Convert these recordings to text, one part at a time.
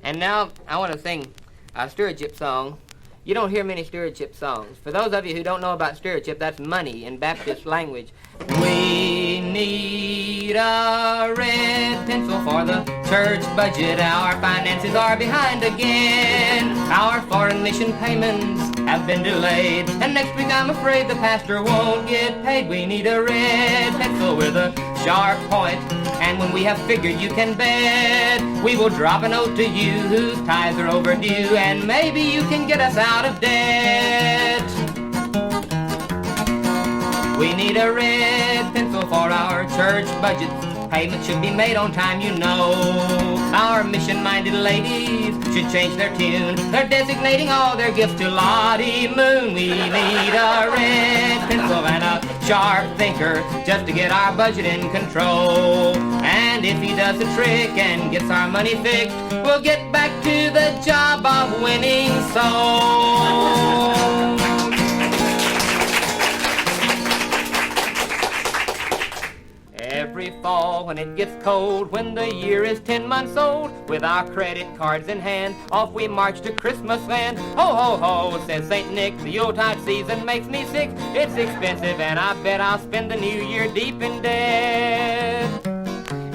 And now I want to sing a stewardship song. You don't hear many stewardship songs. For those of you who don't know about stewardship, that's money in Baptist language. We need a red pencil for the church budget. Our finances are behind again. Our foreign mission payments have been delayed, and next week I'm afraid the pastor won't get paid. We need a red pencil with a sharp point, and when we have figured, you can bet we will drop a note to you whose tithes are overdue, and maybe you can get us out of debt. We need a red pencil for our church budget. Payments should be made on time, you know. Our mission-minded ladies should change their tune. They're designating all their gifts to Lottie Moon. We need a red pencil and a sharp thinker just to get our budget in control. And if he does the trick and gets our money fixed, we'll get back to the job of winning souls. Every fall when it gets cold, when the year is 10 months old, with our credit cards in hand, off we march to Christmas land. Ho, ho, ho, says St. Nick, the Yuletide season makes me sick. It's expensive and I bet I'll spend the new year deep in debt.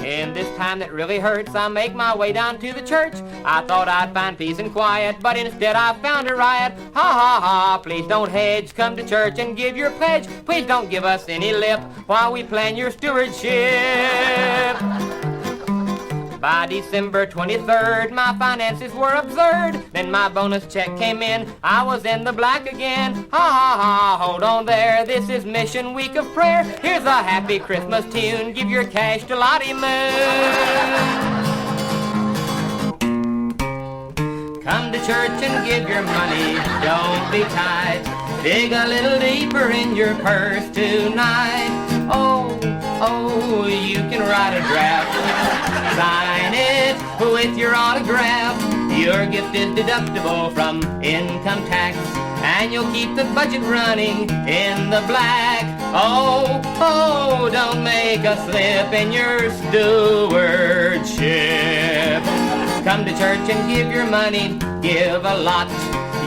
In this time that really hurts, I make my way down to the church. I thought I'd find peace and quiet, but instead I found a riot. Ha, ha, ha, please don't hedge. Come to church and give your pledge. Please don't give us any lip while we plan your stewardship. By December 23rd, my finances were absurd. Then my bonus check came in. I was in the black again. Ha, ha, ha, hold on there. This is Mission Week of Prayer. Here's a happy Christmas tune. Give your cash to Lottie Moon. Come to church and give your money. Don't be tight. Dig a little deeper in your purse tonight. Oh, oh, you can write a draft. Sign it with your autograph. Your gift is deductible from income tax, and you'll keep the budget running in the black. Oh, oh, don't make a slip in your stewardship. Come to church and give your money, give a lot.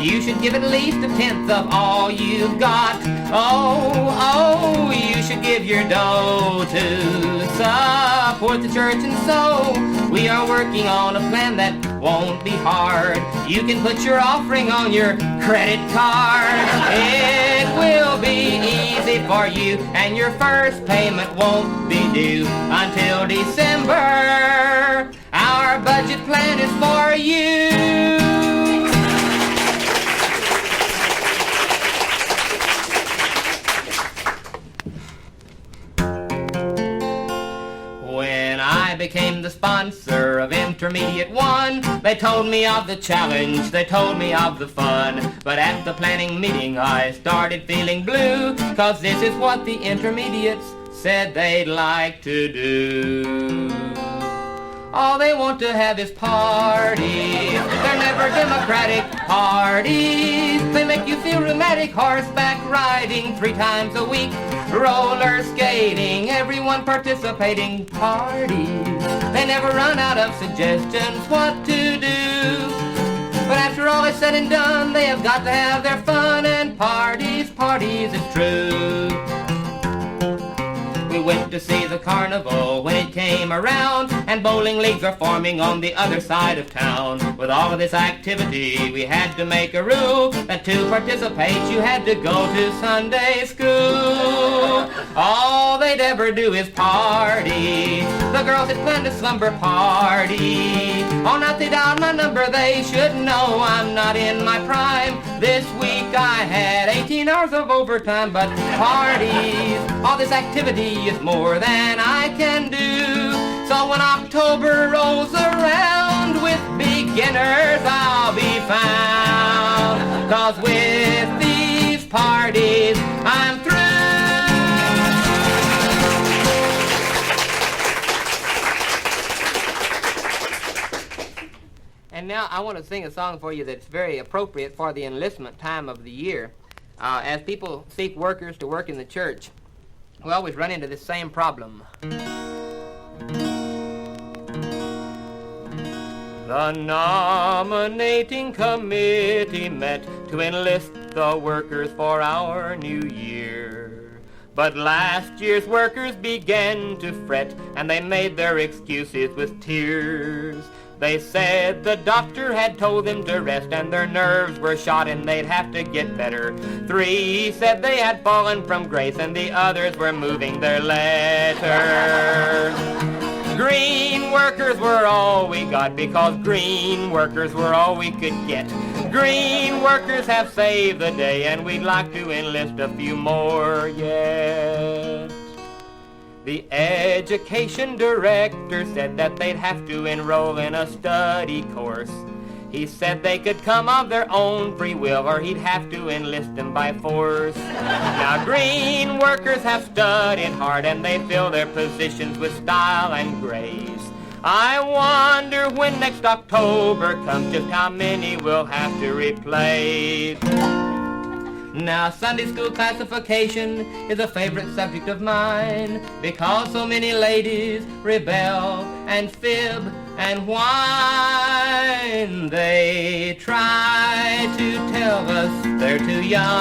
You should give at least a tenth of all you've got. Oh, oh, you should give your dough to support the church, and so we are working on a plan that won't be hard. You can put your offering on your credit card. It will be easy for you, and your first payment won't be due until December. Our budget plan is for you. I became the sponsor of Intermediate 1. They told me of the challenge, they told me of the fun. But at the planning meeting I started feeling blue, 'cause this is what the intermediates said they'd like to do. All they want to have is parties. They're never democratic parties. They make you feel rheumatic, horseback riding 3 times a week, roller skating, everyone participating parties. They never run out of suggestions what to do. But after all is said and done, they have got to have their fun, and parties, parties, it's true. We went to see the carnival when it came around, and bowling leagues are forming on the other side of town. With all of this activity, we had to make a rule that to participate you had to go to Sunday school. All they'd ever do is party. The girls had planned a slumber party. All night they dialed my number, they should know I'm not in my prime. This week I had 18 hours of overtime, but parties, all this activity is more than I can do. So when October rolls around with beginners I'll be found, 'cause with these parties I'm through. And now I want to sing a song for you that's very appropriate for the enlistment time of the year. As people seek workers to work in the church, we always run into this same problem. The nominating committee met to enlist the workers for our new year. But last year's workers began to fret, and they made their excuses with tears. They said the doctor had told them to rest, and their nerves were shot and they'd have to get better. 3 said they had fallen from grace, and the others were moving their letters. Green workers were all we got, because green workers were all we could get. Green workers have saved the day, and we'd like to enlist a few more yet. The education director said that they'd have to enroll in a study course. He said they could come of their own free will, or he'd have to enlist them by force. Now green workers have studied hard, and they fill their positions with style and grace. I wonder when next October comes, just how many we'll have to replace. Now Sunday school classification is a favorite subject of mine, because so many ladies rebel and fib and whine. They try to tell us they're too young.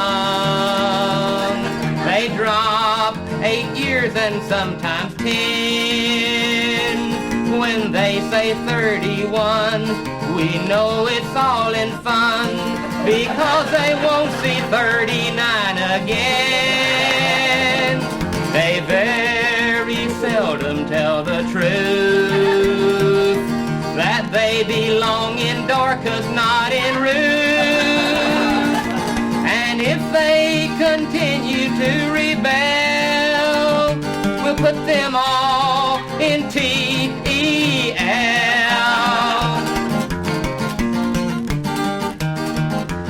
They drop 8 years and sometimes 10. When they say 31, we know it's all in fun, because they won't see 39 again. They very seldom tell the truth, that they belong in Dorcas, not in Ruth. And if they continue to rebel, we'll put them all in T-E-L.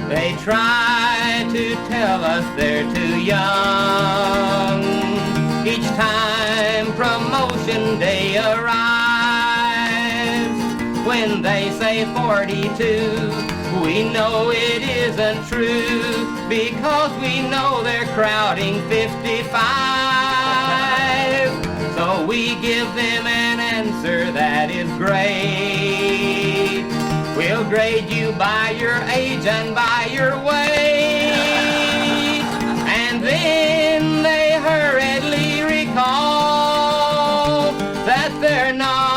They try to tell us they're too young. Each time promotion day arrives, when they say 42, we know it isn't true, because we know they're crowding 55. So we give them an answer that is great. We'll grade you by your age and by your weight. And then they hurriedly recall that they're not